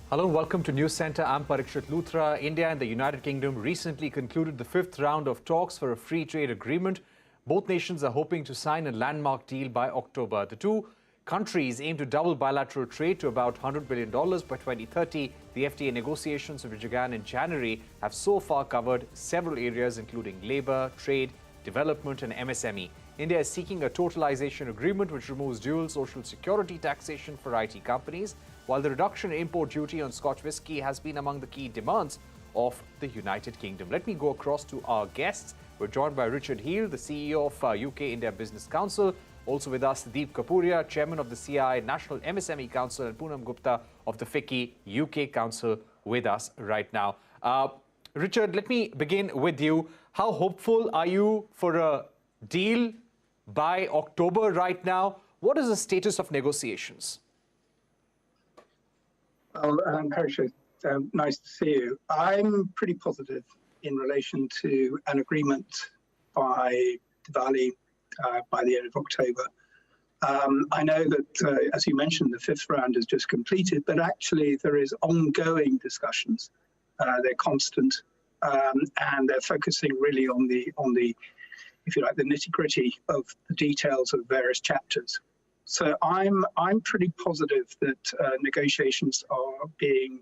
Hello, welcome to News Center. I'm Parikshit Luthra. India and the United Kingdom recently concluded the fifth round of talks for a free trade agreement. Both nations are hoping to sign a landmark deal by October. The two countries aim to double bilateral trade to about $100 billion by 2030. The FTA negotiations, which began in January, have so far covered several areas, including labor, trade, development, and MSME. India is seeking a totalization agreement which removes dual social security taxation for IT companies, while the reduction in import duty on Scotch whisky has been among the key demands of the United Kingdom. Let me go across to our guests. We're joined by Richard Heale, the CEO of UK-India Business Council. Also with us, Deep Kapuria, Chairman of the CII National MSME Council, and Poonam Gupta of the FICCI UK Council with us right now. Richard, let me begin with you. How hopeful are you for a deal by October right now? What is the status of negotiations? Well, Parikshit, nice to see you. I'm pretty positive in relation to an agreement by Diwali, by the end of October. I know that, as you mentioned, the fifth round is just completed, but actually there is ongoing discussions. They're constant, and they're focusing really on the, if you like, the nitty-gritty of the details of various chapters. So I'm pretty positive that negotiations are being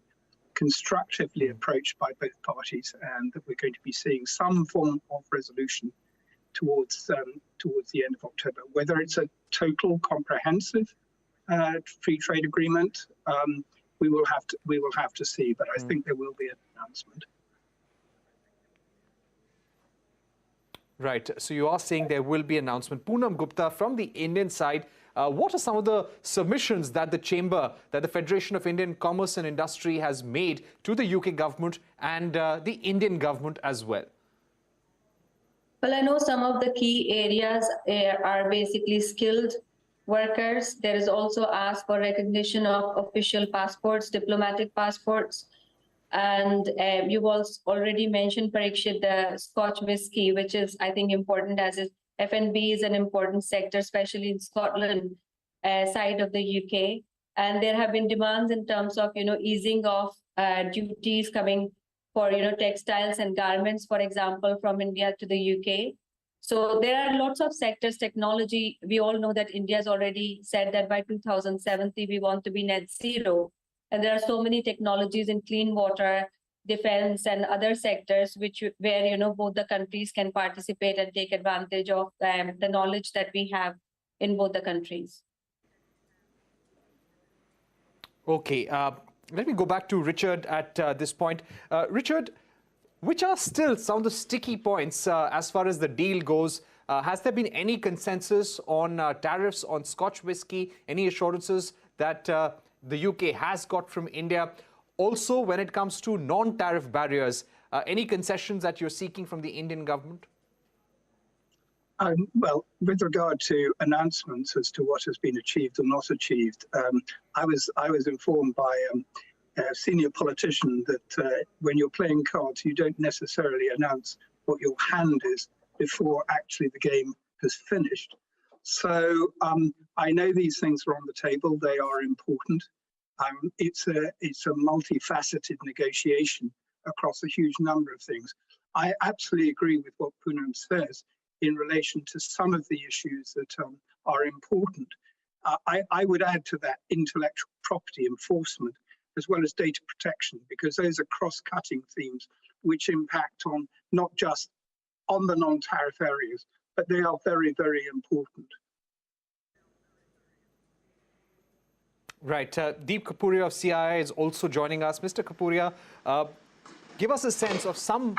constructively approached by both parties, and that we're going to be seeing some form of resolution towards the end of October. Whether it's a total comprehensive free trade agreement, we will have to see. But I think there will be an announcement. Right. So you are saying there will be an announcement. Poonam Gupta, from the Indian side, what are some of the submissions that the Chamber, that the Federation of Indian Commerce and Industry has made to the UK government and the Indian government as well? Well, I know some of the key areas are basically skilled workers. There is also ask for recognition of official passports, diplomatic passports. And you've also already mentioned, Parikshit, the Scotch whisky, which is, I think, important as F&B is an important sector, especially in Scotland side of the UK. And there have been demands in terms of, easing of duties coming for, textiles and garments, for example, from India to the UK. So there are lots of sectors, technology. We all know that India has already said that by 2070, we want to be net zero. And there are so many technologies in clean water, defense, and other sectors where both the countries can participate and take advantage of the knowledge that we have in both the countries. Okay, let me go back to Richard at this point. Richard, which are still some of the sticky points as far as the deal goes? Has there been any consensus on tariffs on Scotch whisky? Any assurances that the UK has got from India? Also, when it comes to non-tariff barriers, any concessions that you're seeking from the Indian government? Well, with regard to announcements as to what has been achieved or not achieved, I was informed by a senior politician that when you're playing cards, you don't necessarily announce what your hand is before actually the game has finished. So I know these things are on the table. They are important. It's a multifaceted negotiation across a huge number of things. I absolutely agree with what Poonam says in relation to some of the issues that are important. I would add to that intellectual property enforcement as well as data protection, because those are cross-cutting themes which impact on not just on the non-tariff areas, but they are very, very important. Right. Deep Kapuria of CII is also joining us. Mr. Kapuria, give us a sense of some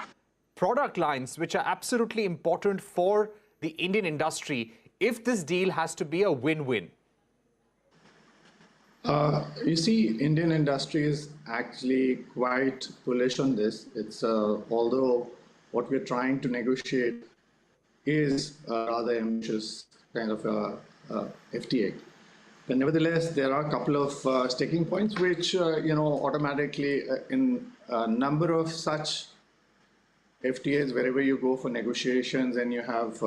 product lines which are absolutely important for the Indian industry if this deal has to be a win-win. You see, Indian industry is actually quite bullish on this. It's although what we're trying to negotiate is a rather ambitious kind of FTA. But nevertheless, there are a couple of sticking points which, automatically in a number of such FTAs, wherever you go for negotiations and you have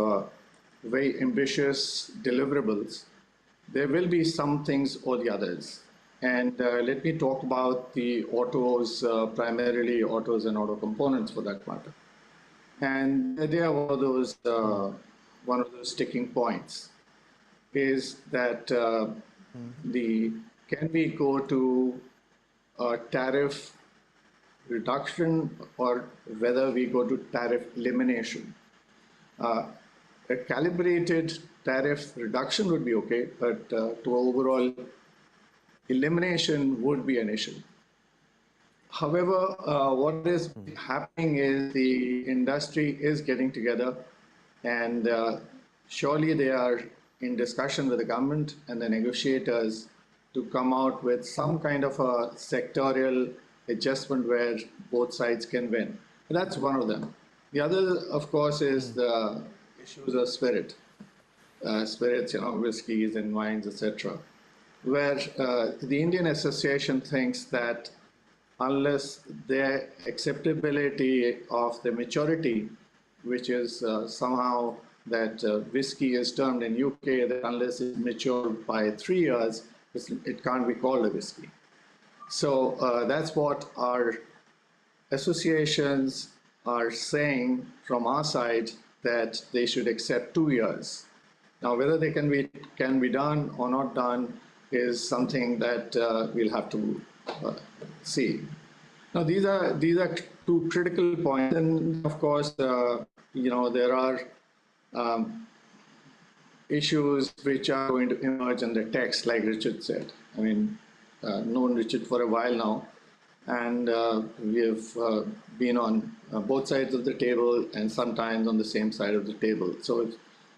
very ambitious deliverables, there will be some things or the others And let me talk about the autos, primarily autos and auto components for that matter. And they are one of those sticking points is that can we go to a tariff reduction or whether we go to tariff elimination. A calibrated tariff reduction would be okay, but to overall elimination would be an issue. However, what is happening is the industry is getting together, and surely they are in discussion with the government and the negotiators to come out with some kind of a sectorial adjustment where both sides can win. And that's one of them. The other, of course, is the issues of spirits, whiskeys and wines, etc., where the Indian Association thinks that unless the acceptability of the maturity, which is somehow that whiskey is termed in UK, that unless it's matured by 3 years, it can't be called a whiskey. So that's what our associations are saying from our side, that they should accept 2 years. Now, whether they can be done or not done is something that we'll have to see. Now, these are two critical points, and of course, there are issues which are going to emerge in the text, like Richard said. I mean, known Richard for a while now, and we have been on both sides of the table and sometimes on the same side of the table.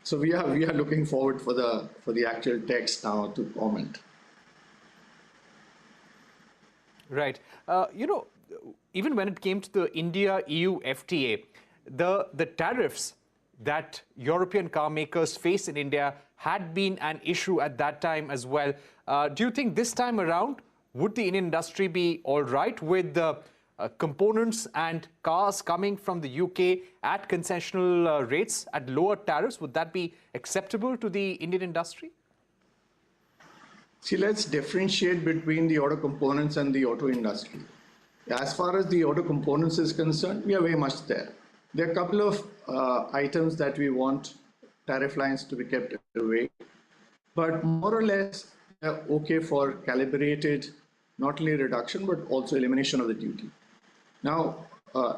So we are looking forward for the actual text now to comment. Right. Even when it came to the India-EU FTA, the tariffs that European car makers face in India had been an issue at that time as well. Do you think this time around, would the Indian industry be all right with the components and cars coming from the UK at concessional rates, at lower tariffs? Would that be acceptable to the Indian industry? See, let's differentiate between the auto components and the auto industry. As far as the auto components is concerned, we are very much there. There are a couple of items that we want tariff lines to be kept away, but more or less they're okay for calibrated, not only reduction, but also elimination of the duty. Now,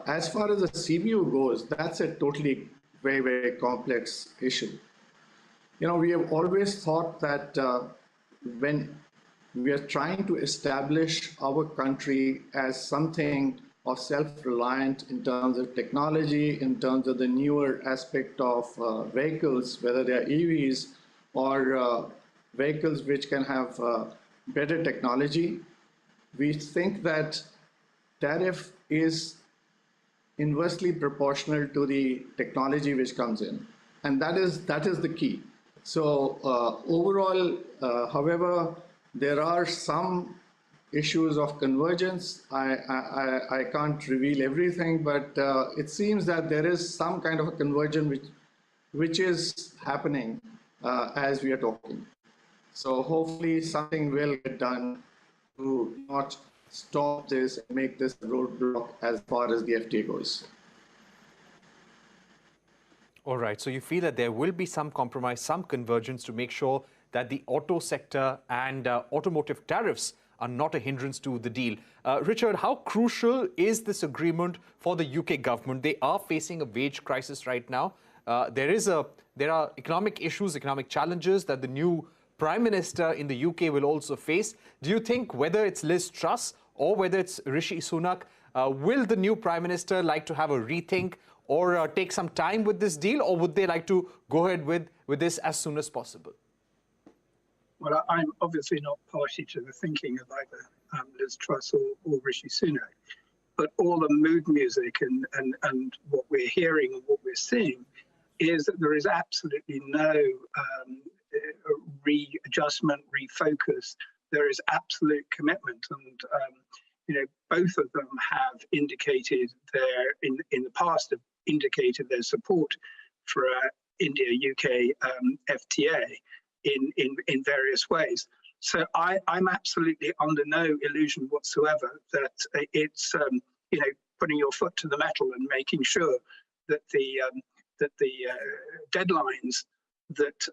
as far as the CBU goes, that's a totally very, very complex issue. We have always thought that when we are trying to establish our country as something of self-reliant in terms of technology, in terms of the newer aspect of vehicles, whether they are EVs or vehicles which can have better technology, we think that tariff is inversely proportional to the technology which comes in, and that is the key. So overall, however, there are some issues of convergence. I can't reveal everything, but it seems that there is some kind of a convergence which is happening as we are talking. So hopefully something will get done to not stop this and make this a roadblock as far as the FTA goes. All right, so you feel that there will be some compromise, some convergence to make sure that the auto sector and automotive tariffs are not a hindrance to the deal. Richard, how crucial is this agreement for the UK government? They are facing a wage crisis right now. There are economic issues, economic challenges that the new Prime Minister in the UK will also face. Do you think whether it's Liz Truss or whether it's Rishi Sunak, will the new Prime Minister like to have a rethink or take some time with this deal, or would they like to go ahead with this as soon as possible? Well, I'm obviously not party to the thinking of either Liz Truss or Rishi Sunak, but all the mood music and what we're hearing and what we're seeing is that there is absolutely no readjustment, refocus. There is absolute commitment, and both of them have indicated in the past have indicated their support for India-UK FTA in various ways. So I'm absolutely under no illusion whatsoever that it's putting your foot to the metal and making sure that the deadlines that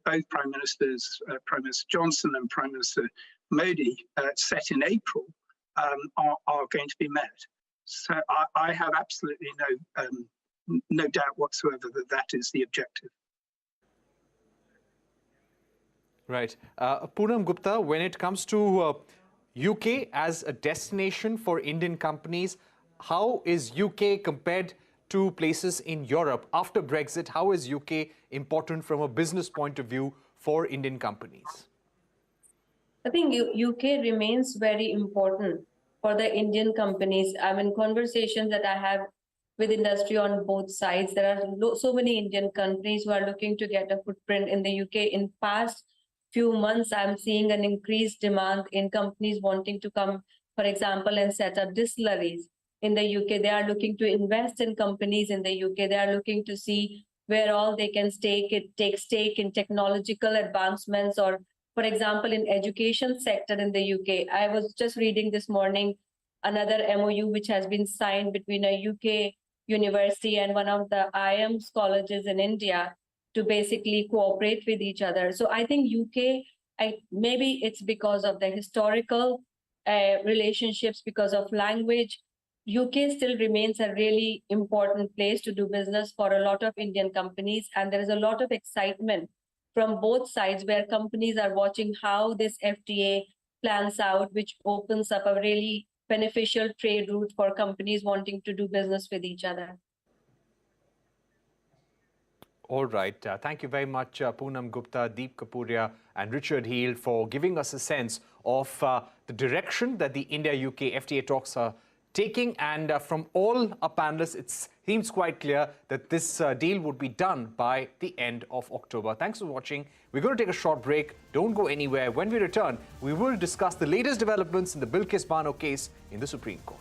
both Prime Ministers, Prime Minister Johnson and Prime Minister Modi set in April are going to be met. So I have absolutely no doubt whatsoever that that is the objective. Right. Poonam Gupta, when it comes to UK as a destination for Indian companies, how is UK compared to places in Europe after Brexit? How is UK important from a business point of view for Indian companies? I think UK remains very important for the Indian companies. I mean, conversations that I have with industry on both sides, there are so many Indian companies who are looking to get a footprint in the UK. In past few months, I'm seeing an increased demand in companies wanting to come, for example, and set up distilleries in the UK. They are looking to invest in companies in the UK. They are looking to see where all they can take stake in technological advancements, or, for example, in education sector in the UK. I was just reading this morning another MOU which has been signed between a UK university and one of the IIMs colleges in India to basically cooperate with each other. So I think UK, maybe it's because of the historical relationships, because of language, UK still remains a really important place to do business for a lot of Indian companies. And there is a lot of excitement from both sides where companies are watching how this FTA plans out, which opens up a really beneficial trade route for companies wanting to do business with each other. All right. Thank you very much, Poonam Gupta, Deep Kapuria and Richard Heald for giving us a sense of the direction that the India-UK FTA talks are taking. And from all our panelists, it seems quite clear that this deal would be done by the end of October. Thanks for watching. We're going to take a short break. Don't go anywhere. When we return, we will discuss the latest developments in the Bilkis Bano case in the Supreme Court.